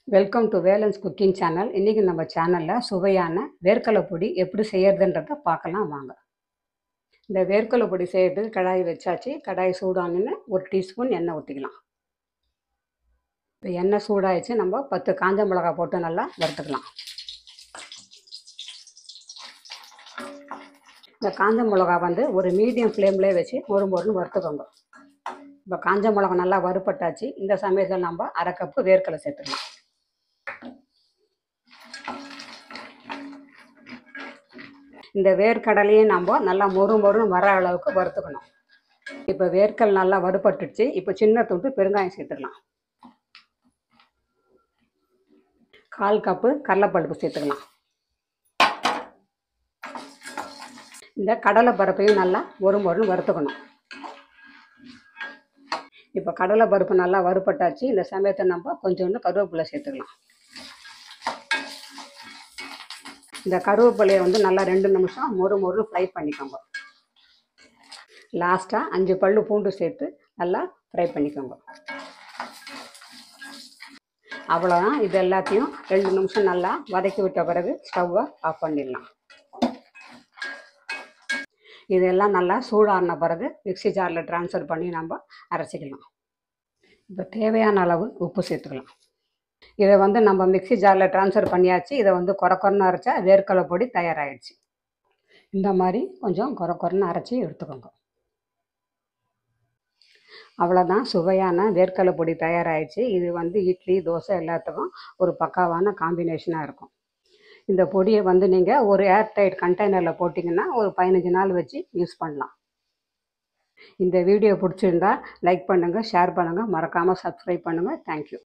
Welcome to valence cooking channel. இன்றைக்கி நம்ம சேனலில் சுவையான வேர்க்கடலை பொடி எப்படி செய்யறதுன்றதை பார்க்கலாம் வாங்க. இந்த வேர்க்கடலை பொடி செய்யறதுக்கு கடாய் வச்சாச்சு. கடாய் சூடானு ஒரு டீஸ்பூன் எண்ணெய் ஊற்றிக்கலாம். இப்போ எண்ணெய் சூடாயிடுச்சு. நம்ம 10 காஞ்ச மிளகாய் போட்டு நல்லா வறுத்துக்கலாம். இந்த காஞ்ச மிளகா ஒரு மீடியம் ஃப்ளேம்லேயே வச்சு மொறுன்னு வறுத்துக்கோங்க. இப்போ காஞ்ச மிளகா நல்லா வறுப்பட்டாச்சு. இந்த சமயத்தில் நம்ம 1/2 கப்பு வேர்க்கடலை சேர்த்துக்கலாம். இந்த வேர்க்கடலையும் நம்ம நல்லா மொறுன்னு வர அளவுக்கு வறுத்துக்கணும். இப்போ வேர்க்கடலை நல்லா வறுப்பட்டுடுச்சு. இப்போ சின்ன துண்டு பெருங்காயம் சேர்த்துக்கலாம். 1/4 கப்பு கடலைப்பருப்பு சேர்த்துக்கலாம். இந்த கடலை பருப்பையும் நல்லா மொறுன்னு வறுத்துக்கணும். இப்போ கடலை பருப்பு நல்லா வறுப்பட்டாச்சு. இந்த சமயத்தை நம்ம கொஞ்சோண்டு கருவேப்பிலை சேர்த்துக்கலாம். இந்த கருவேப்பிலையை நல்லா 2 நிமிஷம் மொறுன்னு ஃப்ரை பண்ணிக்கோங்க. லாஸ்ட்டாக 5 பல்லு பூண்டு சேர்த்து நல்லா ஃப்ரை பண்ணிக்கோங்க. அவ்வளோதான். இது எல்லாத்தையும் 2 நிமிஷம் நல்லா வதக்கி விட்ட பிறகு ஸ்டவ்வை ஆஃப் பண்ணிடலாம். இதெல்லாம் நல்லா சூடான பிறகு மிக்ஸி ஜாரில் ட்ரான்ஸ்ஃபர் பண்ணி நம்ம அரைச்சிக்கலாம். இப்போ தேவையான அளவு உப்பு சேர்த்துக்கலாம். இதை நம்ம மிக்ஸி ஜாரில் ட்ரான்ஸ்ஃபர் பண்ணியாச்சு. இதை கொரன்னு அரைச்சா வேர்க்கடலை பொடி தயாராகிடுச்சு. இந்த மாதிரி கொஞ்சம் கொரன்னு அரைச்சி எடுத்துக்கோங்க. அவ்வளோதான், சுவையான வேர்க்கடலை பொடி தயாராகிடுச்சு. இது இட்லி தோசை எல்லாத்துக்கும் ஒரு பக்காவான காம்பினேஷனாக இருக்கும். இந்த பொடியை நீங்கள் ஒரு ஏர்டைட் கண்டெய்னரில் போட்டிங்கன்னா ஒரு 15 நாள் வச்சு யூஸ் பண்ணலாம். இந்த வீடியோ பிடிச்சிருந்தா லைக் பண்ணுங்கள், ஷேர் பண்ணுங்கள், மறக்காமல் சப்ஸ்கிரைப் பண்ணுங்கள். தேங்க்யூ.